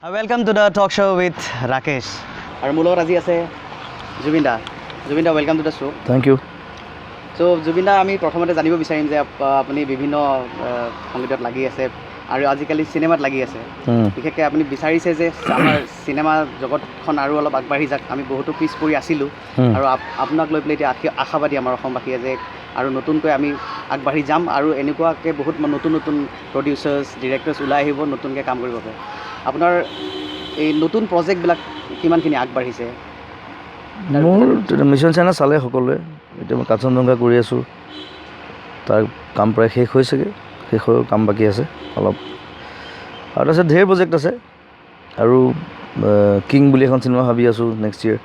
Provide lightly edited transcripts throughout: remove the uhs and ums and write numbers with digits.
Welcome to the talk show with Rakesh. আৰু মোৰ লগত আজি আছে জুবিন দা। জুবিন দা, welcome to the show'. Thank you. So' Zubeen দা, আমি প্ৰথমতে জানিব বিচাৰিম যে আপুনি বিভিন্ন সংগীতত লাগি আছে আৰু আজিকালি চিনেমাত লাগি আছে। বিশেষকৈ আপুনি বিচাৰিছে যে আমাৰ চিনেমা জগতখন আৰু অলপ আগবাঢ়ি যাওক। আমি বহুতো পিছ পৰি আছিলোঁ আৰু আপোনাক লৈ পেলাই এতিয়া আশাবাদী আমাৰ অসমবাসীয়ে যে আৰু নতুনকৈ আমি আগবাঢ়ি যাম আৰু এনেকুৱাকৈ বহুত নতুন নতুন প্ৰডিউচাৰ্ছ ডিৰেক্টৰ্ছ ওলাই আহিব নতুনকৈ কাম কৰিব পাৰে। আপোনাৰ এই নতুন প্ৰজেক্টবিলাক কিমানখিনি আগবাঢ়িছে? মোৰ মিছন চাইনা চালে সকলোৱে। এতিয়া মই কাঞ্চনজংঘা কৰি আছোঁ, তাৰ কাম প্ৰায় শেষ হৈছেগৈ, শেষৰ কাম বাকী আছে অলপ। আৰু তাৰপিছত ঢেৰ প্ৰজেক্ট আছে আৰু কিং বুলি এখন চিনেমা ভাবি আছোঁ নেক্সট ইয়েৰ।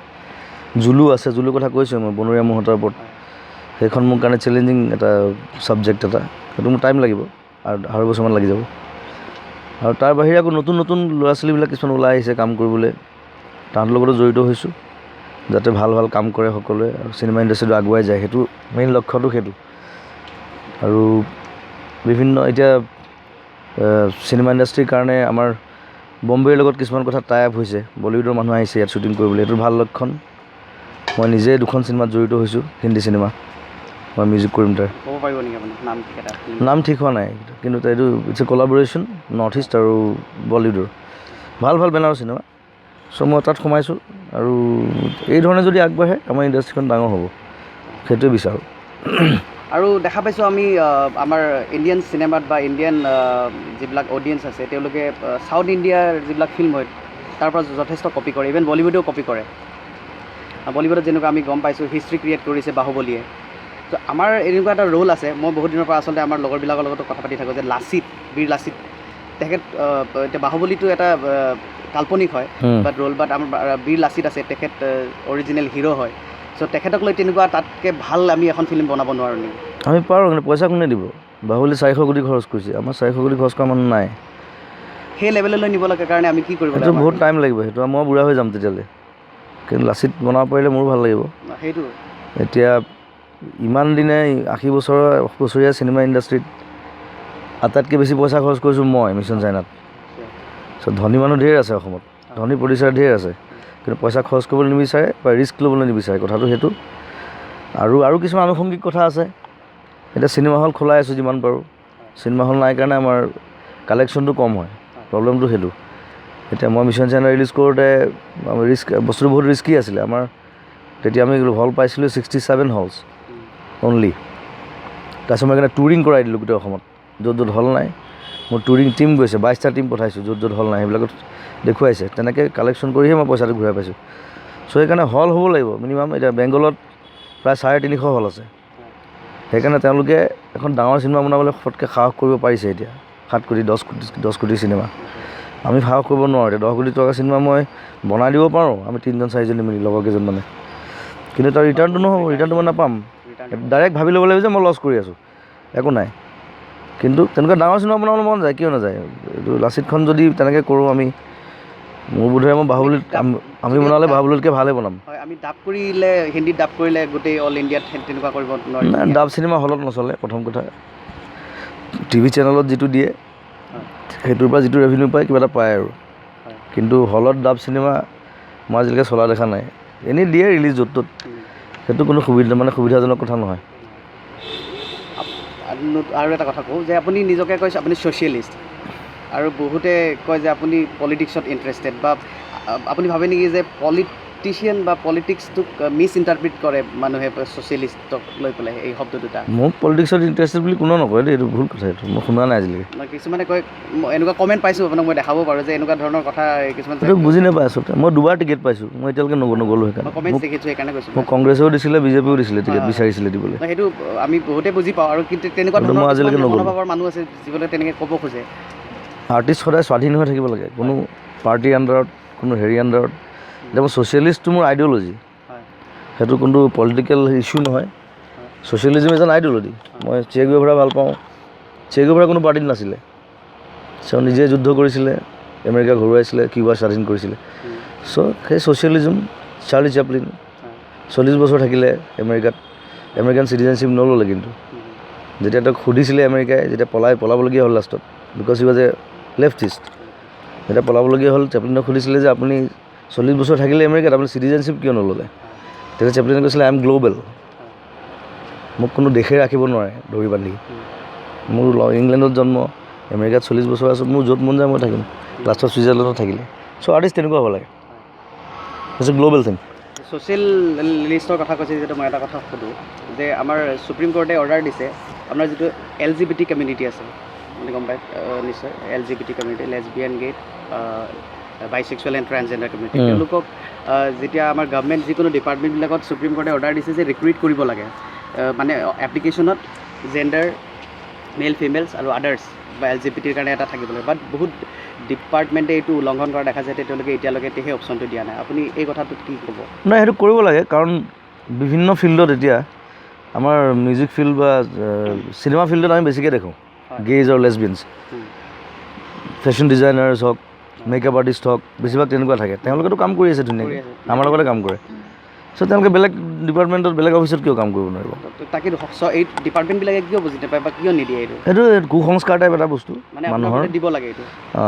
জুলু আছে, জুলুৰ কথা কৈছোঁ মই, বনৰীয়া মহতাৰ ওপৰত। সেইখন মোৰ কাৰণে চেলেঞ্জিং এটা ছাবজেক্ট এটা, সেইটো মোৰ টাইম লাগিব আৰু বছৰমান লাগি যাব। আৰু তাৰ বাহিৰে আকৌ নতুন নতুন ল'ৰা ছোৱালীবিলাক কিছুমান ওলাই আহিছে কাম কৰিবলৈ, তাহাঁতৰ লগতো জড়িত হৈছোঁ যাতে ভাল ভাল কাম কৰে সকলোৱে আৰু চিনেমা ইণ্ডাষ্ট্ৰীটো আগুৱাই যায়। সেইটো মেইন লক্ষ্যটো সেইটো। আৰু বিভিন্ন এতিয়া চিনেমা ইণ্ডাষ্ট্ৰীৰ কাৰণে আমাৰ বম্বেৰ লগত কিছুমান কথা টাই আপ হৈছে, বলিউডৰ মানুহ আহিছে ইয়াত শ্বুটিং কৰিবলৈ, সেইটো ভাল লক্ষণ। মই নিজে দুখন চিনেমাত জড়িত হৈছোঁ, হিন্দী চিনেমা, মই মিউজিক কৰিম তাৰ। ক'ব পাৰিব নেকি আপুনি নাম ঠিক হোৱা নাই, কিন্তু এইটো it's a collaboration north east আৰু বলিউডৰ ভাল ভাল বেনাৰৰ চিনেমা। চ' মই তাত সোমাইছোঁ আৰু এই ধৰণে যদি আগবাঢ়ে আমাৰ ইণ্ডাষ্ট্ৰীখন ডাঙৰ হ'ব, সেইটোৱে বিচাৰোঁ। আৰু দেখা পাইছোঁ আমি আমাৰ ইণ্ডিয়ান চিনেমাত বা ইণ্ডিয়ান যিবিলাক অডিয়েঞ্চ আছে তেওঁলোকে ছাউথ ইণ্ডিয়াৰ যিবিলাক ফিল্ম হয় তাৰ পৰা যথেষ্ট কপি কৰে, ইভেন বলিউডেও কপি কৰে। বলিউডত যেনেকুৱা আমি গম পাইছোঁ হিষ্ট্ৰী ক্ৰিয়েট কৰিছে বাহুবলীয়ে। ত' আমাৰ এনেকুৱা এটা ৰোল আছে, মই বহুত দিনৰ পৰা আচলতে আমাৰ লগৰবিলাকৰ লগতো কথা পাতি থাকোঁ যে লাচিত, বীৰ লাচিত, তেখেত এতিয়া বাহুবলীটো এটা কাল্পনিক হয় বাট ৰোল, বাট আমাৰ বীৰ লাচিত আছে, তেখেত অৰিজিনেল হিৰ' হয়। চ' তেখেতক লৈ তেনেকুৱা তাতকৈ ভাল আমি এখন ফিল্ম বনাব নোৱাৰোঁ নেকি? আমি পাৰোঁ, কিন্তু পইচা কোনে দিব? বাহুবলী 400 কোটি খৰচ কৰিছে, আমাৰ 400 কোটি খৰচ কৰা মানুহ নাই। সেই লেভেললৈ নিব লাগে কাৰণে আমি কি কৰিব লাগিব? সেইটো বহুত টাইম লাগিব, সেইটো মই বুঢ়া হৈ যাম তেতিয়ালৈ। কিন্তু লাচিত বনাব পাৰিলে মোৰো ভাল লাগিব। সেইটো এতিয়া ইমান দিনে 80 বছৰীয়া চিনেমা ইণ্ডাষ্ট্ৰীত আটাইতকৈ বেছি পইচা খৰচ কৰিছোঁ মই মিছন চাইনাত। চ' ধনী মানুহ ঢেৰ আছে অসমত, ধনী প্ৰডিউচাৰ ঢেৰ আছে, কিন্তু পইচা খৰচ কৰিবলৈ নিবিচাৰে বা ৰিস্ক ল'বলৈ নিবিচাৰে, কথাটো সেইটো। আৰু কিছুমান আনুষংগিক কথা আছে। এতিয়া চিনেমা হল খোলাই আছোঁ যিমান পাৰোঁ, চিনেমা হল নাই কাৰণে আমাৰ কালেকশ্যনটো কম হয়, প্ৰব্লেমটো সেইটো। এতিয়া মই মিছন চাইনা ৰিলিজ কৰোঁতে বস্তুটো বহুত ৰিস্কি আছিলে আমাৰ। তেতিয়া আমি হল পাইছিলোঁ 67 হলছ অনলি। তাৰপিছত মই সেইকাৰণে টুৰিং কৰাই দিলোঁ গোটেই অসমত, য'ত য'ত হল নাই। মোৰ টুৰিং টীম গৈছে, 22টা টীম পঠাইছোঁ, য'ত য'ত হল নাই সেইবিলাকত দেখুৱাইছে। তেনেকৈ কালেকশ্যন কৰিহে মই পইচাটো ঘূৰাই পাইছোঁ। চ' সেইকাৰণে হল হ'ব লাগিব মিনিমাম। এতিয়া বেংগলত প্ৰায় 350 হল আছে, সেইকাৰণে তেওঁলোকে এখন ডাঙৰ চিনেমা বনাবলৈ ফটকৈ সাহস কৰিব পাৰিছে। এতিয়া 7 কোটি 10 কোটি চিনেমা আমি সাহস কৰিব নোৱাৰোঁ। এতিয়া 10 কোটি টকা চিনেমা মই বনাই দিব পাৰোঁ, আমি 3-4জনী মিলি লগৰ কেইজন মানে, কিন্তু তাৰ ৰিটাৰ্ণটো নহ'ব, ৰিটাৰ্ণটো মই নাপাম। ডাইৰেক্ট ভাবি ল'ব লাগিব যে মই লছ কৰি আছোঁ, একো নাই। কিন্তু তেনেকুৱা ডাঙৰ চিনেমা বনাবলৈ মন যায়, কিয় নাযায়? এইটো লাচিতখন যদি তেনেকৈ কৰোঁ আমি, মোৰ বোধেৰে মই বাহুবলীত আমি বনালে বাহুবলীতকৈ ভালেই বনাম। হয়, আমি ডাব কৰিলে, হিন্দীত ডাব কৰিলে গোটেই অল ইণ্ডিয়াত তেনেকুৱা কৰিব নোৱাৰিম। নাই, ডাব চিনেমা হলত নচলে প্ৰথম কথা। টিভি চেনেলত যিটো দিয়ে সেইটোৰ পৰা যিটো ৰেভিনিউ পায় কিবা এটা পায় আৰু, কিন্তু হলত ডাব চিনেমা মই আজিলৈকে চলা দেখা নাই। এনেই দিয়ে ৰিলিজ য'ত ত'ত, সেইটো কোনো সুবিধাজনক কথা নহয়। আৰু এটা কথা কওঁ যে আপুনি নিজকে কৈছে আপুনি ছ'চিয়েলিষ্ট, আৰু বহুতে কয় যে আপুনি পলিটিক্সত ইণ্টাৰেষ্টেড, বা আপুনি ভাবে নেকি যে পলিটিচিয়ান বা পলিটিক্সটোক মিছ ইণ্টাৰপ্ৰিট কৰে মানুহে ছ'চিয়েলিষ্টক লৈ পেলাই এই শব্দ দুটা? মোক পলিটিক্সত ইণ্টাৰেষ্টেড বুলি কোনো নকয় দেই, এইটো ভুল কথা, এইটো মই শুনা নাই আজিলৈকে। কিছুমানে কয়, এনেকুৱা কমেণ্ট পাইছোঁ আপোনাক মই দেখাব পাৰোঁ যে এনেকুৱা ধৰণৰ কথা কিছুমান। এইটো বুজি নাপায় আচলতে। মই 2বাৰ টিকেট পাইছোঁ, মই এতিয়ালৈকে নগ'লোঁ। সেইকাৰণে কমেণ্টছ দেখিছোঁ, সেইকাৰণে কৈছোঁ। মোক কংগ্ৰেছেও দিছিলে, বিজেপিও দিছিলে, টিকেট বিচাৰিছিলে দিবলৈ। সেইটো আমি বহুতে বুজি পাওঁ, আৰু কিন্তু তেনেকুৱা মই আজিলৈকে নগ'লোঁ। মনোভাৱৰ মানুহ আছে যিবোৰে তেনেকৈ ক'ব খোজে। আৰ্টিষ্ট সদায় স্বাধীন হৈ থাকিব লাগে, কোনো পাৰ্টিৰ আণ্ডাৰত, কোনো হেৰি আণ্ডাৰত। এতিয়া মই ছ'চিয়েলিষ্টটো মোৰ আইডিঅ'লজি, সেইটো কোনো পলিটিকেল ইছ্যু নহয়। ছ'চিয়েলিজম ইজ এন আইডিঅ'লজি। মই চে গুয়েভাৰা ভাল পাওঁ। চে গুয়েভাৰা কোনো পাৰ্টিত নাছিলে, তেওঁ নিজে যুদ্ধ কৰিছিলে, আমেৰিকা ঘূৰুৱাইছিলে, কিউবা স্বাধীন কৰিছিলে। চ' সেই ছ'চিয়েলিজম। চাৰ্লি চেপলিন 40 বছৰ থাকিলে আমেৰিকাত, আমেৰিকান চিটিজেনশ্বিপ নল'লে, কিন্তু যেতিয়া তেওঁক সুধিছিলে আমেৰিকাই, যেতিয়া পলাবলগীয়া হ'ল লাষ্টত, because he was a leftist, এতিয়া পলাবলগীয়া হ'ল চেপলিনক সুধিছিলে যে আপুনি 40 বছৰ থাকিলে আমেৰিকাত আপুনি চিটিজেনশ্বিপ কিয় নল'লে তেতিয়া চেপলিনে কৈছিলে আই এম গ্ল'বেল মোক কোনো দেশে ৰাখিব নোৱাৰে ধৰি বান্ধি মোৰ ইংলেণ্ডত জন্ম আমেৰিকাত 40 বছৰ আছোঁ মোৰ য'ত মন যায় মই থাকিম লাষ্টত ছুইজাৰলেণ্ডত থাকিলে চ' আৰ্টিষ্ট তেনেকুৱা হ'ব লাগে it's a global thing social লিষ্টৰ কথা কৈছে যিহেতু মই এটা কথা সোধোঁ যে আমাৰ সুপ্ৰিম কোৰ্টে অৰ্ডাৰ দিছে আপোনাৰ যিটো LGBT কমিউনিটি আছে আপুনি গম পায় নিশ্চয় LGBT community lesbian gay bisexual and transgender community তেওঁলোকক যেতিয়া আমাৰ গভৰ্ণমেণ্ট যিকোনো ডিপাৰ্টমেণ্টবিলাকত সুপ্ৰিম কোৰ্টে অৰ্ডাৰ দিছে যে ৰিক্ৰুইট কৰিব লাগে মানে এপ্লিকেশ্যনত জেণ্ডাৰ মেল ফিমেলছ আৰু আদাৰ্ছ বা LGBTৰ কাৰণে এটা থাকিব লাগে বাট বহুত ডিপাৰ্টমেণ্টে এইটো উলংঘন কৰা দেখা যায় তেওঁলোকে এতিয়ালৈকে সেই অপশ্যনটো দিয়া নাই আপুনি এই কথাটোত কি ক'ব নাই সেইটো কৰিব লাগে কাৰণ বিভিন্ন ফিল্ডত এতিয়া আমাৰ মিউজিক ফিল্ড বা চিনেমা ফিল্ডত আমি বেছিকৈ দেখোঁ গেইজ আৰু লেছবিয়ানছ ফেশ্বন ডিজাইনাৰ্ছ হওক মেকআপ আৰ্টিষ্ট হওক বেছিভাগ তেনেকুৱা থাকে তেওঁলোকেতো কাম কৰি আছে ধুনীয়াকৈ আমাৰ লগতে কাম কৰে চ' তেওঁলোকে বেলেগ ডিপাৰ্টমেণ্টত বেলেগ অফিচত কিয় কাম কৰিব নোৱাৰিব তাকে এই ডিপাৰ্টমেণ্টবিলাকে কিয় বুজি নাপায় বা কিয় নিদিয়ে এইটো সেইটো কুসংস্কাৰ টাইপ এটা বস্তু মানে মানুহৰ দিব লাগে এইটো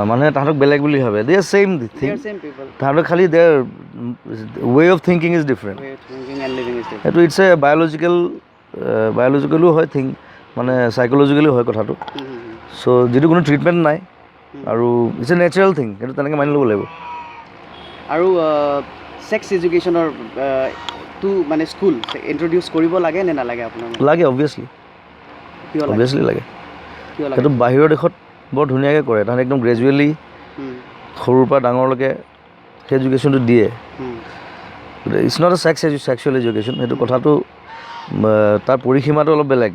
মানুহে তাহাঁতক বেলেগ বুলি ভাবে দে আৰ ছেইম থিং তাহাঁতক খালি their way of thinking is different সেইটো ইটছ এ বায়'লজিকেলো হয় থিং মানে চাইক'লজিকেলিও হয় কথাটো চ' যিটো কোনো ট্ৰিটমেণ্ট নাই আৰু ইটছ এ নেচাৰেল থিং সেইটো তেনেকৈ মানি ল'ব লাগিব আৰু ছেক্স এডুকেশ্যনৰ টো মানে স্কুল ইণ্ট্ৰডিউচ কৰিব লাগে নে নালাগে আপোনাৰ লাগে অবভিয়াছলি লাগে কিয় লাগে সেইটো বাহিৰৰ দেশত বৰ ধুনীয়াকৈ কৰে তাহাঁতে একদম গ্ৰেজুৱেলি সৰুৰ পৰা ডাঙৰলৈকে সেই এডুকেশ্যনটো দিয়ে it's not a sexual education সেইটো কথাটো তাৰ পৰিসীমাটো অলপ বেলেগ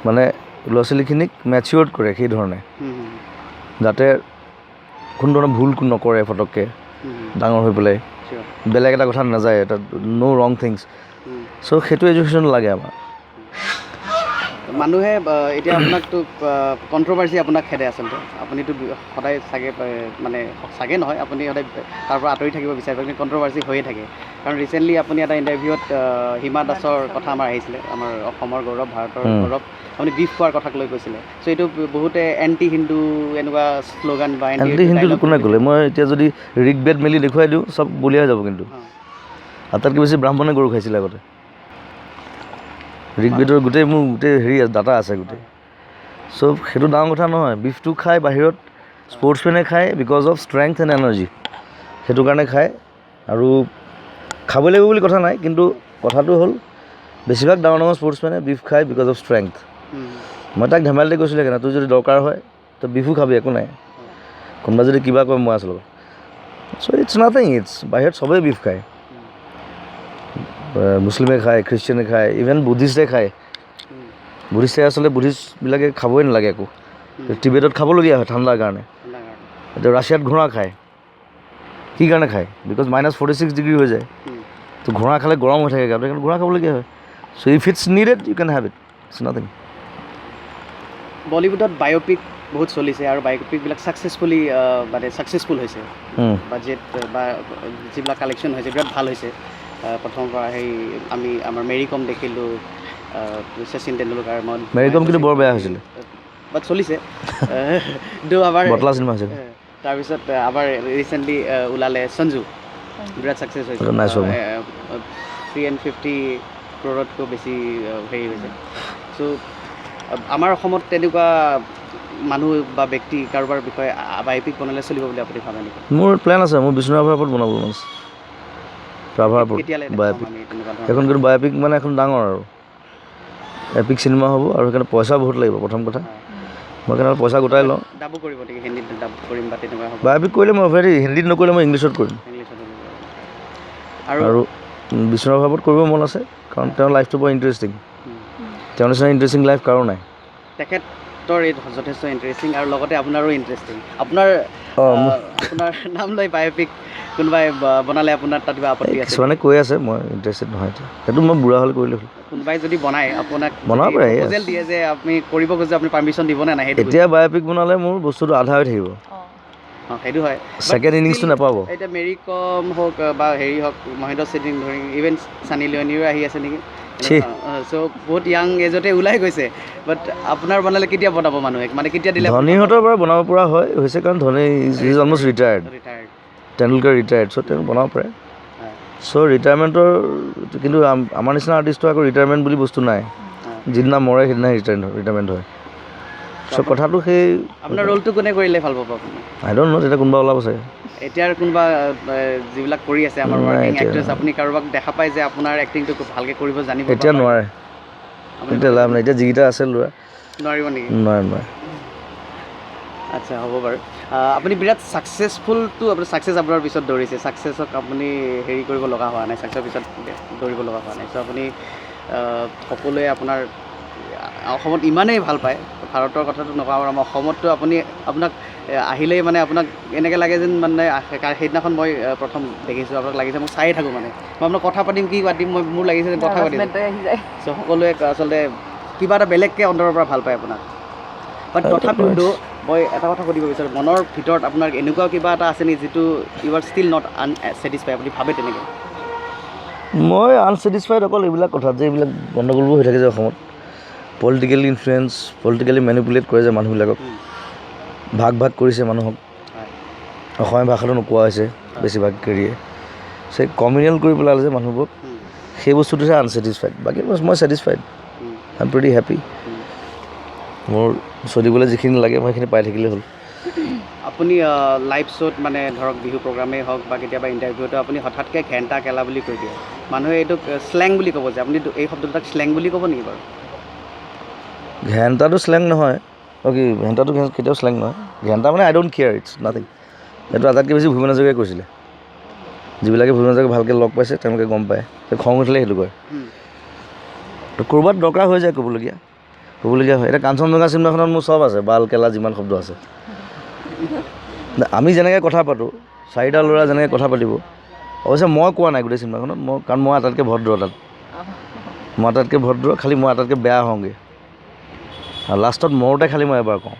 মানে ল'ৰা ছোৱালীখিনিক মেচিয়ৰ্ড কৰে সেইধৰণে যাতে কোনো ধৰণৰ ভুল নকৰে ফটককৈ ডাঙৰ হৈ পেলাই বেলেগ এটা কথাত নাযায় এটা ন' ৰং থিংছ চ' সেইটো এডুকেশ্যন লাগে আমাৰ মানুহে এতিয়া আপোনাকতো কণ্ট্ৰভাৰ্চি আপোনাক খেদে আচলতে আপুনিতো সদায় চাগে মানে চাগে নহয় আপুনি সদায় তাৰ পৰা আঁতৰি থাকিব বিচাৰে কিন্তু কণ্ট্ৰভাৰ্চি হৈয়ে থাকে কাৰণ ৰিচেণ্টলি আপুনি এটা ইণ্টাৰভিউত হিমা দাসৰ কথা আমাৰ আহিছিলে আমাৰ অসমৰ গৌৰৱ ভাৰতৰ গৌৰৱ আপুনি বিফ খোৱাৰ কথাক লৈ কৈছিলে চ' এইটো বহুতে এণ্টি হিন্দু এনেকুৱা শ্লোগান বা এণ্টি হিন্দু কোনে ক'লে মই এতিয়া যদি ঋগ বেদ মেলি দেখুৱাই দিওঁ চব বলিয়া হৈ যাব কিন্তু আটাইতকৈ বেছি ব্ৰাহ্মণে গৰু খাইছিলে আগতে ঋগ বেদৰ গোটেই মোৰ গোটেই হেৰি ডাটা আছে গোটেই চ' সেইটো ডাঙৰ কথা নহয় বিফটো খাই বাহিৰত স্পৰ্টছমেনে খায় because of strength and energy সেইটো কাৰণে খায় আৰু খাব লাগিব বুলি কথা নাই কিন্তু কথাটো হ'ল বেছিভাগ ডাঙৰ ডাঙৰ স্পৰ্টছমেনে বিফ খায় বিকজ অফ ষ্ট্ৰেংথ মই তাক ধেমালিতে কৈছিলোঁ কেনে তোৰ যদি দৰকাৰ হয় তই বিফো খাবি একো নাই কোনোবা যদি কিবা কয় মই আছোঁ চ' ইটছ নাথিং ইটছ বাহিৰত চবেই বিফ খায় মুছলিমে খায় খ্ৰীষ্টিয়ানে খায় ইভেন বুদ্ধিষ্টে খায় বুদ্ধিষ্টে আচলতে বুদ্ধিষ্টবিলাকে খাবই নালাগে একো টিবেটত খাবলগীয়া হয় ঠাণ্ডাৰ কাৰণে এতিয়া ৰাছিয়াত ঘোঁৰা খায় কি কাৰণে খায় বিকজ -46 ডিগ্ৰী হৈ যায় তো ঘোঁৰা খালে গৰম হৈ থাকে গাটো সেইকাৰণে ঘোঁৰা খাবলগীয়া হয় so' if it's needed you can have it it's nothing বলিউডত বায়'পিক বহুত চলিছে আৰু বায়'পিকবিলাক ছাকচেছফুলি মানে ছাকচেছফুল হৈছে বাজেট বা যিবিলাক কালেকশ্যন হৈছে বিৰাট ভাল হৈছে প্ৰথমৰ পৰা সেই আমি আমাৰ মেৰী কম দেখিলোঁ শচীন তেণ্ডুলকাৰ মেৰী কম কিন্তু বৰ বেয়া হৈছিলে বাট চলিছে কিন্তু আমাৰ বটলা চিনেমা হৈছে তাৰপিছত আমাৰ ৰিচেণ্টলি ওলালে সঞ্জু বিৰাট ছাকচেছ হৈছে 350 ক্ৰ'ৰতকৈ বেছি হেৰি হৈছে চ' আমাৰ অসমত তেনেকুৱা মানুহ বা ব্যক্তি কাৰোবাৰ বিষয়ে বায়'পিক বনালে চলিব বুলি আপুনি ভাবে নেকি মোৰ প্লেন আছে মোৰ বিষ্ণু ৰাভাৰ ওপৰত বনাব মন আছে ৰাভাৰ ওপৰত বায়'পিক এখন কিন্তু বায়'পিক মানে এখন ডাঙৰ আৰু এপিক চিনেমা হ'ব আৰু সেইকাৰণে পইচা বহুত লাগিব প্ৰথম কথা মই সেইকাৰণে পইচা গোটাই লওঁ ডাবো কৰিব নেকি হিন্দীত ডাব কৰিম বা তেনেকুৱা হ'ব বায়'পিক কৰিলে মই ভেৰি হিন্দীত নকৰিলে মই ইংলিছত কৰিম আৰু বিষ্ণু ৰাভাৰ ওপৰত কৰিব মন আছে কাৰণ তেওঁৰ লাইফটো বৰ ইণ্টাৰেষ্টিং তেওঁৰ নিচিনা ইণ্টাৰেষ্টিং লাইফ কাৰো নাই তেখেতৰ এই যথেষ্ট ইণ্টাৰেষ্টিং আৰু লগতে আপোনাৰো ইণ্টাৰেষ্টিং আপোনাৰ নাম লৈ বায়'পিক কোনোবাই বনালে আপোনাৰ তাত কিবা আপত্তি আছে কিছুমানে কৈ আছে মই ইণ্টাৰেষ্টেড নহয় সেইটো মই বুঢ়া হ'লে কৰিলে হ'ল কোনোবাই যদি বনায় আপোনাক বনাব পাৰে প্ৰপ'জেল দিয়ে যে আপুনি কৰিব খোজে আপুনি পাৰ্মিশ্যন দিব নে নাই সেইটো এতিয়া বায়'পিক বনালে মোৰ বস্তুটো আধা হৈ থাকিব সেইটো হয় ছেকেণ্ড ইনিংছটো নাপাব এতিয়া মেৰী কম হওক বা হেৰি হওক মহেন্দ্ৰ সিং ধৰি ইভেন ছানী লিঅ'নিও আহি আছে নেকি চ' বহুত য়াং এজতে ওলাই গৈছে বাট আপোনাৰ বনালে কেতিয়া বনাব মানুহে মানে কেতিয়া দিলে ধনীহঁতৰ বাৰু বনাব পৰা হয় হৈছে কাৰণ Dhoni is almost retired retired Tendulkar retired so' তেওঁ বনাব পাৰে চ' ৰিটায়াৰমেণ্টৰ কিন্তু আমাৰ নিচিনা আৰ্টিষ্টৰ আকৌ ৰিটায়াৰমেণ্ট বুলি বস্তু নাই যিদিনা মৰে সেইদিনা ৰিটায়াৰমেণ্ট হয় চ' কথাটো সেই আপোনাৰ ৰোলটো কোনে কৰিলে ভাল পাব আপুনি আই ডণ্ট ন' তেতিয়া কোনোবা ওলাব চাগে এতিয়াৰ কোনোবা যিবিলাক কৰি আছে আমাৰ ৱৰ্কিং এক্ট্ৰেছ আপুনি কাৰোবাক দেখা পায় যে আপোনাৰ এক্টিংটো খুব ভালকৈ কৰিব জানিব এতিয়া নোৱাৰে এতিয়া লাভ নাই এতিয়া যিকেইটা আছে ল'ৰা নোৱাৰিব নেকি নোৱাৰে আচ্ছা হ'ব বাৰু আপুনি বিৰাট ছাকচেছফুলটো আপুনি ছাকচেছ আপোনাৰ পিছত দৌৰিছে ছাকচেছক আপুনি হেৰি কৰিব লগা হোৱা নাই ছাকচেছৰ পিছত দৌৰিব লগা হোৱা নাই চ' আপুনি সকলোৱে আপোনাৰ অসমত ইমানেই ভাল পায় ভাৰতৰ কথাটো নকওঁ আৰু আমাৰ অসমততো আপোনাক আহিলেই মানে আপোনাক এনেকৈ লাগে যেন মানে সেইদিনাখন মই প্ৰথম দেখিছোঁ আপোনাক লাগিছে মোক চায়ে থাকোঁ মানে মই আপোনাক কথা পাতিম কি পাতিম মোৰ লাগিছে যে কথা পাতিম চ' সকলোৱে আচলতে কিবা এটা বেলেগকৈ অন্তৰৰ পৰা ভাল পায় আপোনাক বাট তথাপিও মই এটা কথা সুধিব বিচাৰোঁ মনৰ ভিতৰত আপোনাৰ এনেকুৱা কিবা এটা আছে নেকি যিটো ইউ আৰ ষ্টিল নট আনছেটিছফাই আপুনি ভাবে তেনেকৈ মই আনছেটিছফাইড অকল এইবিলাক কথাত যে এইবিলাক গণ্ডগোলবোৰ হৈ থাকে যে অসমত পলিটিকেলি ইনফ্লুৱেঞ্চ পলিটিকেলি মেনিপুলেট কৰে যে মানুহবিলাকক ভাগ কৰিছে মানুহক অসমীয়া ভাষাটো নোকোৱা হৈছে বেছিভাগ কেৰিয়ে সেই কমিউনেল কৰি পেলালে যে মানুহবোৰক সেই বস্তুটোহে আনছেটিছফাইড বাকী মই satisfied I am pretty happy মোৰ চলিবলৈ যিখিনি লাগে মই সেইখিনি পাই থাকিলে হ'ল আপুনি লাইভ শ্ব'ত মানে ধৰক বিহু প্ৰগ্ৰামেই হওক বা কেতিয়াবা ইণ্টাৰভিউটো আপুনি হঠাৎকৈ ঘেণ্টা কেলা বুলি কৈ দিয়ে মানুহে এইটোক শ্লেং বুলি ক'ব যে আপুনি এই শব্দটো তাক শ্লেং বুলি ক'ব নেকি বাৰু ঘেণ্টাটো শ্লেং নহয় কি ঘেণ্টাটো কেতিয়াও শ্লেং নহয় ঘেণ্টা মানে আই ডোণ্ট কেয়াৰ ইটছ নাথিং সেইটো আটাইতকৈ বেছি ভূপেন হাজৰিকাই কৈছিলে যিবিলাকে ভূপেন হাজৰিকাক ভালকৈ লগ পাইছে তেওঁলোকে গম পায় খং উঠিলে সেইটো কয় তো ক'ৰবাত দৰকাৰ হৈ যায় ক'বলগীয়া হয় এতিয়া কাঞ্চনজংঘা চিনেমাখনত মোৰ চব আছে বাল কেলা যিমান শব্দ আছে আমি যেনেকৈ কথা পাতোঁ চাৰিটা ল'ৰা যেনেকৈ কথা পাতিব অৱশ্যে মই কোৱা নাই গোটেই চিনেমাখনত কাৰণ মই আটাইতকৈ ভদ্ৰ খালি মই আটাইতকৈ বেয়া হওঁগৈ আৰু লাষ্টত মৰোতে খালি মই এবাৰ কওঁ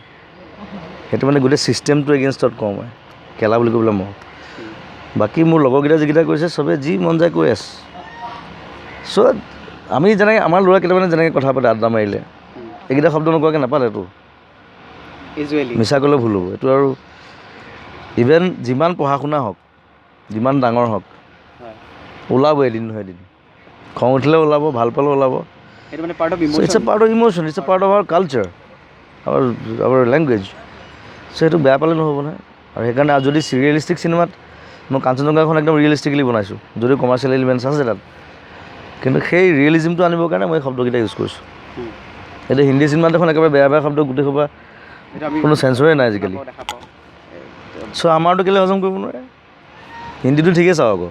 সেইটো মানে গোটেই ছিষ্টেমটো এগেইনষ্টত কওঁ মই কেলা বুলি ক'বলৈ মৰো বাকী মোৰ লগৰকেইটা যিকেইটা কৈছে চবেই যি মন যায় কৈ আছে চ' আমি যেনেকৈ আমাৰ ল'ৰা কেইটামানে যেনেকৈ কথা পাতে আড্ডা মাৰিলে এইকেইটা শব্দ নোকোৱাকৈ নাপালেতো মিছা ক'লেও ভুল হ'ব এইটো আৰু ইভেন যিমান পঢ়া শুনা হওক যিমান ডাঙৰ হওক ওলাব এদিন নহয় এদিন খং উঠিলে ওলাব ভাল পালেও ওলাব it's a part of emotion it's a part of our culture our language so' সেইটো বেয়া পালে নহ'ব নহয় আৰু সেইকাৰণে যদি ৰিয়েলিষ্টিক চিনেমাত মই কাঞ্চনজংঘাখন একদম ৰিয়েলিষ্টিকেলি বনাইছোঁ যদিও কমাৰ্চিয়েল এলিমেণ্টছ আছে তাত কিন্তু সেই ৰিয়েলিজিমটো আনিবৰ কাৰণে মই শব্দকেইটা ইউজ কৰিছোঁ এতিয়া হিন্দী চিনেমাত দেখোন একেবাৰে বেয়া শব্দ গোটেই সোপা কোনো চেঞ্চৰে নাই আজিকালি চ' আমাৰতো কেলৈ হজম কৰিব নোৱাৰে হিন্দীটো ঠিকেই চাওঁ আকৌ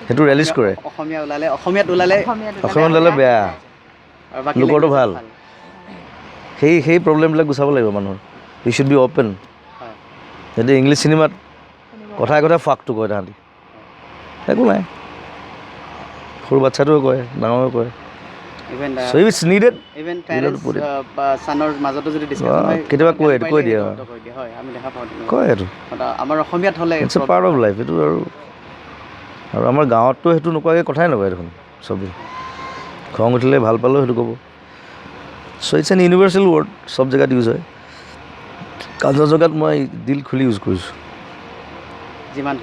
সেইটো ৰিয়েলিষ্ট কৰে অসমীয়াত ওলালে বেয়া লোকৰটো ভাল সেই প্ৰব্লেমবিলাক গুচাব লাগিব মানুহৰ ইউ শ্বুড বি অ'পেন যদি ইংলিছ চিনেমাত কথাই ফাকটো কয় তাহাঁতি একো নাই সৰু বাচ্ছাটোও কয় ডাঙৰেও কয় কেতিয়াবা কৈ দিয়ে কয় এইটো আমাৰ অসমীয়াত হ'লে it's a part of life এইটো আৰু আমাৰ গাঁৱততো সেইটো নোকোৱাকৈ কথাই নকয় দেখোন চবেই খং উঠিলে ভাল পালেও সেইটো ক'ব চ' ইটছ এন ইউনিভাৰ্চেল ৱৰ্ড চব জেগাত ইউজ হয় কাঞ্চনজংঘাত মই দিল খুলি ইউজ কৰিছোঁ যিমান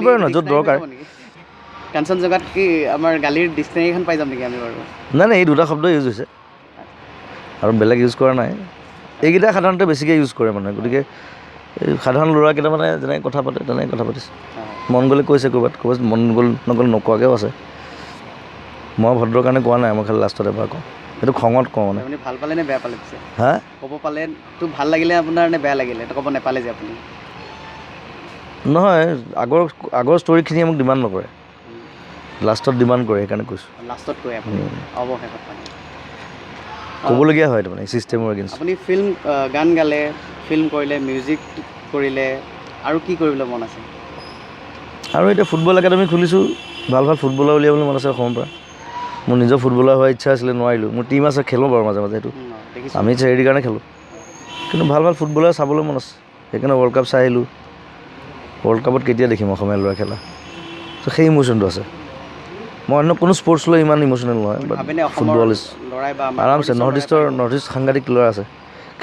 পাৰে নহয় য'ত দৰকাৰ কাঞ্চনজংঘাত কি আমাৰ গালিৰ ডিক্সনেৰীখন পাই যাম নেকি আমি বাৰু নাই এই দুটা শব্দ ইউজ হৈছে আৰু বেলেগ ইউজ কৰা নাই এইকেইটা সাধাৰণতে বেছিকৈ ইউজ কৰে মানুহে গতিকে এই সাধাৰণ ল'ৰাকেইটা মানে যেনেকৈ কথা পাতে তেনেকৈ কথা পাতিছে মন গ'লে কৈছে ক'ৰবাত মন নগ'লে নোকোৱাকৈও আছে মই ভদ্ৰৰ কাৰণে কোৱা নাই মই খালি লাষ্টত এবাৰ কওঁ সেইটো খঙত কওঁ মানে আপুনি ভাল পালে নে বেয়া পালে পিছে হা ক'ব পালেতো ভাল লাগিলে আপোনাৰ নে বেয়া লাগিলে ক'ব নাপালে যে আপুনি নহয় আগৰ ষ্টৰিখিনিয়ে মোক ডিমাণ্ড নকৰে লাষ্টত ডিমাণ্ড কৰে সেইকাৰণে কৈছোঁ লাষ্টত কৈ আপুনি অৱশেষত ক'বলগীয়া হয় তাৰমানে ছিষ্টেমৰ এগেইনষ্ট আপুনি ফিল্ম গান গালে ফিল্ম কৰিলে মিউজিক কৰিলে আৰু কি কৰিবলৈ মন আছে আৰু এতিয়া ফুটবল একাডেমি খুলিছোঁ ভাল ফুটবলাৰ উলিয়াবলৈ মন আছে অসমৰ পৰা মোৰ নিজৰ ফুটবলাৰ হোৱাৰ ইচ্ছা আছিলে নোৱাৰিলোঁ মোৰ টীম আছে খেলোঁ বাৰু মাজে মাজে সেইটো আমি চেৰিটিৰ কাৰণে খেলোঁ কিন্তু ভাল ফুটবলাৰ চাবলৈ মন আছে সেইকাৰণে ৱৰ্ল্ড কাপ চাই আহিলোঁ ৱৰ্ল্ড কাপত কেতিয়া দেখিম অসমীয়া ল'ৰা খেলা ত' সেই ইম'শ্যনটো আছে মই অন্য কোনো স্পৰ্টছ লৈ ইমান ইম'চনেল নহয় বাট ভাবেনে অসমৰ ফুটবল ইজ লৰাই বা আমাৰ আৰামছে নৰ্থ ইষ্ট সাংঘাতিক ল'ৰা আছে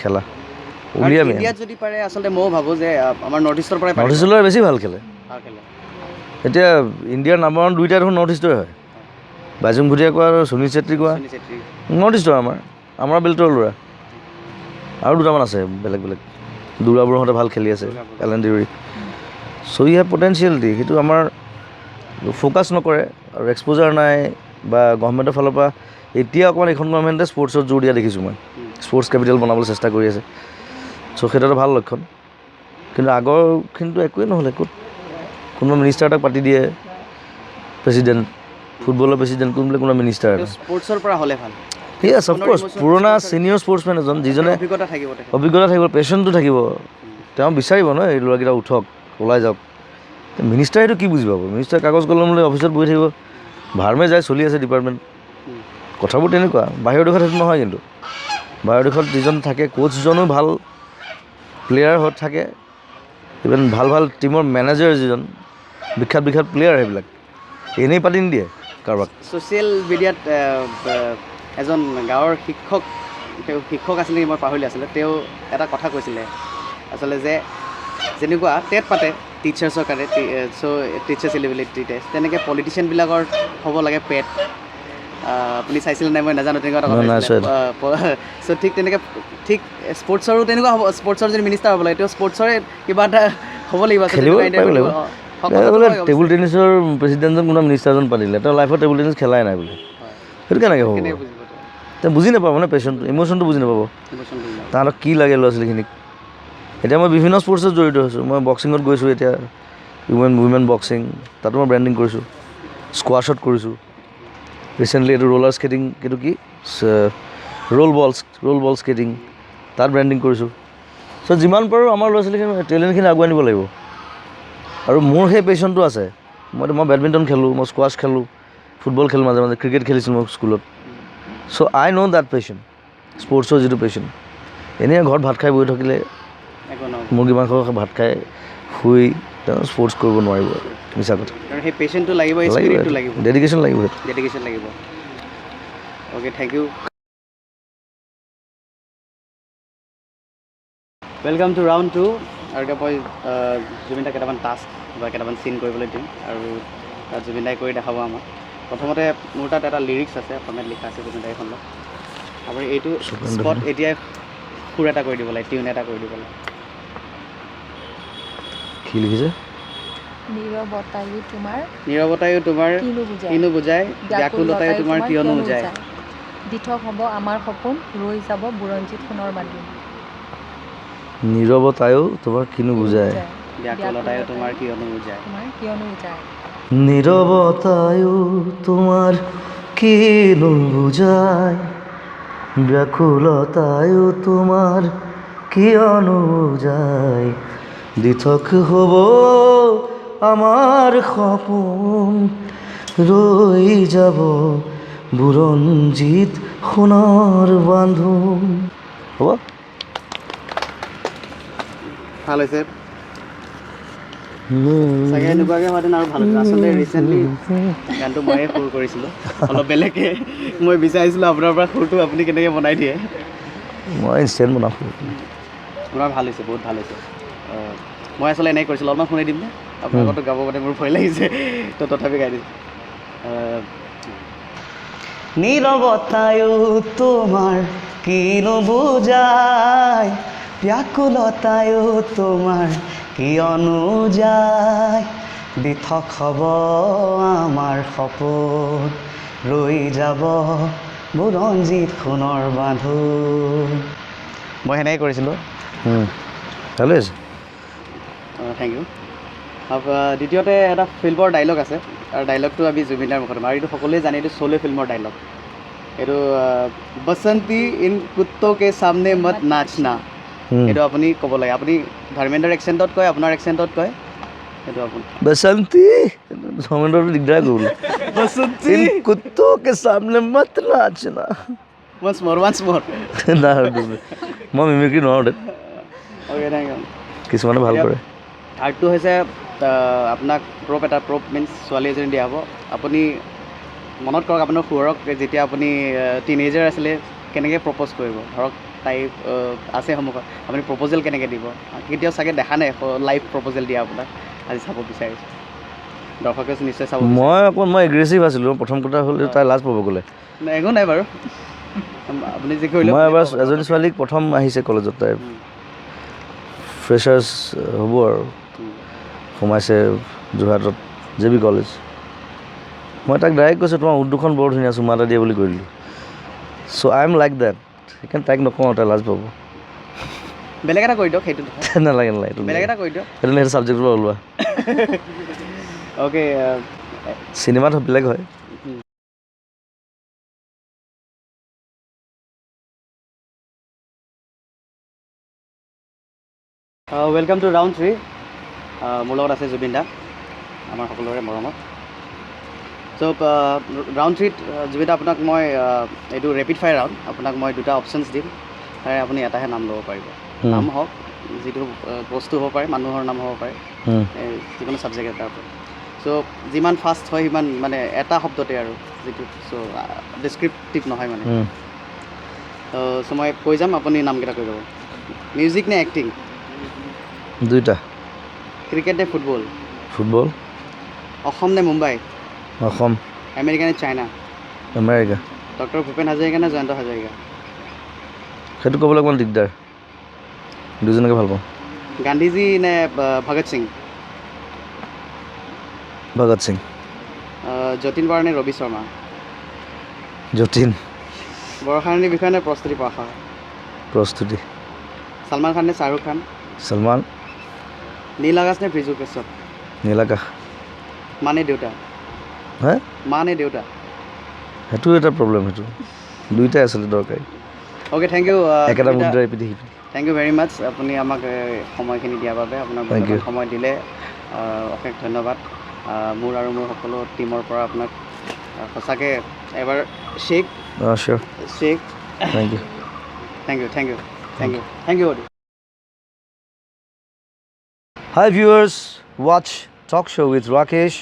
খেলা উলিয়াম ইণ্ডিয়াত যদি পাৰে আচলতে ময়ো ভাবোঁ যে আমাৰ নৰ্থ ইষ্টৰ পৰাই নৰ্থ ইষ্টৰ ল'ৰাই বেছি ভাল খেলে ভাল খেলে এতিয়া ইণ্ডিয়াৰ নাম্বাৰ 1 দুইটা দেখোন নৰ্থ ইষ্টৰে হয় বাইচুং ভুটিয়া কোৱা আৰু সুনীল চেত্ৰী কোৱা সুনীল চেত্ৰী নৰ্থ ইষ্টৰ আমাৰ বেল্টৰ ল'ৰা আৰু দুটামান আছে বেলেগ বেলেগ দুৰা বৰুৱাহঁতে ভাল খেলি আছে এলেন ডিউৰি চ' ই হেভ পটেঞ্চিয়েলিটি সেইটো আমাৰ ফ'কাছ নকৰে আৰু এক্সপ'জাৰ নাই বা গভৰ্ণমেণ্টৰ ফালৰ পৰা এতিয়া অকণমান এইখন গভৰ্ণমেণ্টে স্পৰ্টছত জোৰ দিয়া দেখিছোঁ মই স্পৰ্টছ কেপিটেল বনাবলৈ চেষ্টা কৰি আছে চ' সেইটো এটা ভাল লক্ষণ কিন্তু আগৰখিনিতো একোৱেই নহ'লে ক'ত কোনোবা মিনিষ্টাৰ এটাক পাতি দিয়ে প্ৰেচিডেণ্ট ফুটবলৰ প্ৰেচিডেণ্ট কোনোবা মিনিষ্টাৰ এটা স্পৰ্টছৰ পৰা হ'লে ভাল ইয়েছ অফক'ৰ্ছ পুৰণা ছিনিয়ৰ স্পৰ্টছমেন এজন যিজনে অভিজ্ঞতা থাকিব পেশ্যনটো থাকিব তেওঁ বিচাৰিব ন এই ল'ৰাকেইটা উঠক ওলাই যাওক মিনিষ্টাৰে এইটো কি বুজি পাব মিনিষ্টাৰ কাগজ কলম লৈ অফিচত বহি থাকিব ভাৰমে যায় চলি আছে ডিপাৰ্টমেণ্ট কথাবোৰ তেনেকুৱা বাহিৰৰ দেশত সেইটো নহয় কিন্তু বাহিৰৰ দেশত যিজন থাকে কোচজনো ভাল প্লেয়াৰ থাকে ইভেন ভাল ভাল টীমৰ মেনেজাৰ যিজন বিখ্যাত প্লেয়াৰ সেইবিলাক এনেই পাতি নিদিয়ে কাৰোবাক ছ'চিয়েল মিডিয়াত এজন গাঁৱৰ শিক্ষক আছিল নেকি মই পাহৰিলোঁ আছিলে তেওঁ এটা কথা কৈছিলে আচলতে যে যেনেকুৱা টেট পাতে টিচাৰ্ছৰ কাৰণে চ' টিচাৰ্ছ এলিজিবিলিটি টেষ্ট তেনেকৈ পলিটিচিয়ানবিলাকৰ হ'ব লাগে পেট আপুনি চাইছিলে নাই মই নাজানো তেনেকুৱা এটা কথা চ' ঠিক তেনেকৈ ঠিক স্পৰ্টছৰো তেনেকুৱা হ'ব স্পৰ্টছৰ যদি মিনিষ্টাৰ হ'ব লাগে তেওঁ স্পৰ্টছৰে কিবা এটা হ'ব লাগিব বোলে টেবুল টেনিছৰ প্ৰেচিডেণ্টজন কোনোবা মিনিষ্টাৰজন পাতিলে তেওঁ লাইফত টেবুল টেনিছ খেলাই নাই বোলে সেইটো কেনেকৈ হ'ব তেওঁ বুজি নাপাব মানে পেশ্যনটো ইম'চনটো বুজি নাপাব তাহাঁতক কি লাগে ল'ৰা ছোৱালীখিনিক এতিয়া মই বিভিন্ন স্পৰ্টছত জড়িত হৈছোঁ মই বক্সিঙত গৈছোঁ এতিয়া উইমেন বক্সিং তাতো মই ব্ৰেণ্ডিং কৰিছোঁ স্কোৱাছত কৰিছোঁ ৰিচেণ্টলি এইটো ৰ'লাৰ স্কেটিং এইটো কি ৰোল বল স্কেটিং তাত ব্ৰেণ্ডিং কৰিছোঁ চ' যিমান পাৰোঁ আমাৰ ল'ৰা ছোৱালীখিনি টেলেণ্টখিনি আগুৱাই নিব লাগিব আৰু মোৰ সেই পেশ্যনটো আছে মই বেডমিণ্টন খেলোঁ মই স্কোৱাছ খেলোঁ ফুটবল খেলোঁ মাজে মাজে ক্ৰিকেট খেলিছিলোঁ মই স্কুলত চ' আই ন' দেট পেশ্যন স্পৰ্টছৰ যিটো পেশ্যন এনেই ঘৰত ভাত খাই বহি থাকিলে মুৰ্গী মাংস ভাত খাই শুই তেওঁ স্পৰ্টছ কৰিব নোৱাৰিব মিছা কথা সেই পেশ্যনটো লাগিব ডেডিকেশ্যন লাগিব okay thank you welcome to round 2 আৰু এতিয়া মই জুবিনদাক কেইটামান টাস্ক বা কেইটামান চিন কৰিবলৈ দিম আৰু তাত জুবিনদাই কৰি দেখাব আমাক প্ৰথমতে মোৰ তাত এটা লিৰিক্স আছে অসমীয়াত লিখা আছে জুবিনদাই এখন আপুনি এইটো স্পট এতিয়াই সুৰ এটা কৰি দিব লাগে টিউন এটা কৰি দিব লাগে কি লিখিছে নীৰৱতায়ো তোমাৰ কিনো বুজায় ব্যাকুলতায়ো তোমাৰ কিয়নো বুজায় দিঠক হ'ব আমাৰ সপোন ৰৈ যাব বুৰঞ্জীত সোণৰ বান্ধি নীৰৱতায়ো তোমাৰ কিনো বুজায় ব্যাকুলতায়ো তোমাৰ কিয়নো বুজায় নীৰৱতায়ো তোমাৰ কিনো বুজায় ব্যাকুলতায়ো তোমাৰ কিয়নো বুজায় দিঠক হ'ব আমাৰ সপোন ৰৈ যাব বুৰঞ্জীত সোণৰ বান্ধোন হ'ব ভাল হৈছে চাগে এনেকুৱাকৈ হোৱাহেঁতেন আৰু ভাল হৈছে আচলতে ৰিচেণ্টলি গানটো ময়ে সুৰ কৰিছিলোঁ অলপ বেলেগকৈ মই বিচাৰিছিলোঁ আপোনাৰ পৰা সুৰটো আপুনি কেনেকৈ বনাই দিয়ে মই ইনষ্টেণ্ট বনাওঁ আপোনাৰ ভাল হৈছে বহুত ভাল হৈছে মই আচলতে এনেকৈ কৰিছিলোঁ অলপমান শুনাই দিম নে আপোনাৰ আগতো গাব মানে মোৰ ভয় লাগিছে তো তথাপি গাই দিছোঁ নীৰৱতায়ো তোমাৰ কিনো বুজায় ব্যাকুলতায়ো তোমাৰ কিয়নো যায় দিঠক হ'ব আমাৰ সপোন ৰৈ যাব বুৰঞ্জীত সোণৰ বান্ধোন মই সেনেকৈ কৰিছিলোঁ ভালে আছে থেংক ইউ দ্বিতীয়তে এটা ফিল্মৰ ডাইলগ আছে আৰু ডাইলগটো আমি জুবিনদাৰ মুখত আৰু এইটো সকলোৱে জানে এইটো চলে ফিল্মৰ ডাইলগ এইটো বসন্তি ইন কুত্তো কে সামনে মত নাচনা এইটো আপুনি ক'ব লাগে আপুনি ধৰ্মেন্দ্ৰৰ এক্সেণ্টত কয় আপোনাৰ এক্সেণ্টত কয় এইটো আপুনি বসন্তি ধৰ্মেন্দ্ৰটো দিগদাৰ কৰিলোঁ বসন্তি ইন কুত্তো কে সামনে মত নাচনা once more না মই মিমিক্ৰি নোৱাৰোঁ দে অ'কে থেংক ইউ কিছুমানে ভাল কৰে থাৰ্ডটো হৈছে আপোনাক প্ৰপ মিনছ ছোৱালী এজনী দিয়া হ'ব আপুনি মনত কৰক আপোনাৰ সুৰক যেতিয়া আপুনি টিনেজাৰ আছিলে কেনেকৈ প্ৰপ'জ কৰিব ধৰক তাই আছে সন্মুখত আপুনি প্ৰপ'জেল কেনেকৈ দিব কেতিয়াও চাগে দেখা নাই লাইভ প্ৰপ'জেল দিয়া আপোনাক আজি চাব বিচাৰিছোঁ দৰ্শকে নিশ্চয় চাব মই এগ্ৰেছিভ আছিলোঁ প্ৰথম কথা হ'ল তাই লাজ পাব গ'লে একো নাই বাৰু আপুনি যি কৰিলে মই এবাৰ এজনী ছোৱালীক প্ৰথম আহিছে কলেজত তাইৰ ফ্ৰেচাৰ্ছ হ'ব আৰু সোমাইছে যোৰহাটত জে বি কলেজ মই তাক ডাইৰেক্ট কৈছোঁ তোমাৰ উৰ্দুখন বৰ ধুনীয়া চুমা এটা দিয়া বুলি কৈ দিলোঁ চ' আই এম লাইক ডেট সেইকাৰণে তাইক নকওঁ তাই লাজ পাব বেলেগ এটা কৰি দিয়ক সেইটো নালাগে বেলেগ এটা কৰি দিয়ক সেইটো ছাবজেক্টৰ পৰা ওলোৱা অ'কে চিনেমাত বেলেগ হয় ৱেলকাম টু ৰাউণ্ড 3 মোৰ লগত আছে জুবিন দা আমাৰ সকলোৰে মৰমত চ' ৰাউণ্ড 3ত জুবিন দা আপোনাক মই এইটো ৰেপিড ফায়াৰ ৰাউণ্ড আপোনাক মই দুটা অপশ্যনছ দিম তাৰে আপুনি এটাহে নাম ল'ব পাৰিব নাম হওক যিটো বস্তু হ'ব পাৰে মানুহৰ নাম হ'ব পাৰে যিকোনো ছাবজেক্ট এটাৰ ওপৰত চ' যিমান ফাষ্ট হয় সিমান মানে এটা শব্দতে আৰু যিটো চ' ডেছক্ৰিপটিভ নহয় মানে চ' মই কৈ যাম আপুনি নামকেইটা কৈ যাব মিউজিক নে এক্টিং দুইটা ক্ৰিকেট নে ফুটবল ফুটবল অসম নে মুম্বাই অসম আমেৰিকা নে China America doctor Bhupen Hazarika নে জয়ন্ত হাজৰিকা সেইটো ক'বলৈ অকণমান দিগদাৰ দুজনকে ভাল পাওঁ গান্ধীজী নে ভগত সিং ভগত সিং যতীন বৰা নে ৰবি শৰ্মা যতীন বৰষাৰণীৰ বিষয়ে নে প্ৰস্তুতি পৰাশৰ প্ৰস্তুতি ছালমান খান নে শ্বাহৰুখ খান সলমান নীল আকাশ নে ব্ৰিজু কাশ্যপ নীলাকাশ মা নে দেউতা হে মা নে দেউতা সেইটো এটা প্ৰব্লেম সেইটো দুইটাই আচলতে দৰকাৰী অ'কে থেংক ইউ একেটা মুদ্ৰাই পিঠি থেংক ইউ ভেৰি মাছ আপুনি আমাক সময়খিনি দিয়াৰ বাবে আপোনাৰ মূল্যৱান সময় দিলে অশেষ ধন্যবাদ মোৰ আৰু মোৰ সকলো টীমৰ পৰা আপোনাক সঁচাকৈ এবাৰ শ্বেক চিয়'ৰ shake thank you thank you thank you thank you thank you Hi viewers, watch Talk Show with Rakesh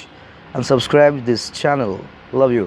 and subscribe this channel. Love you.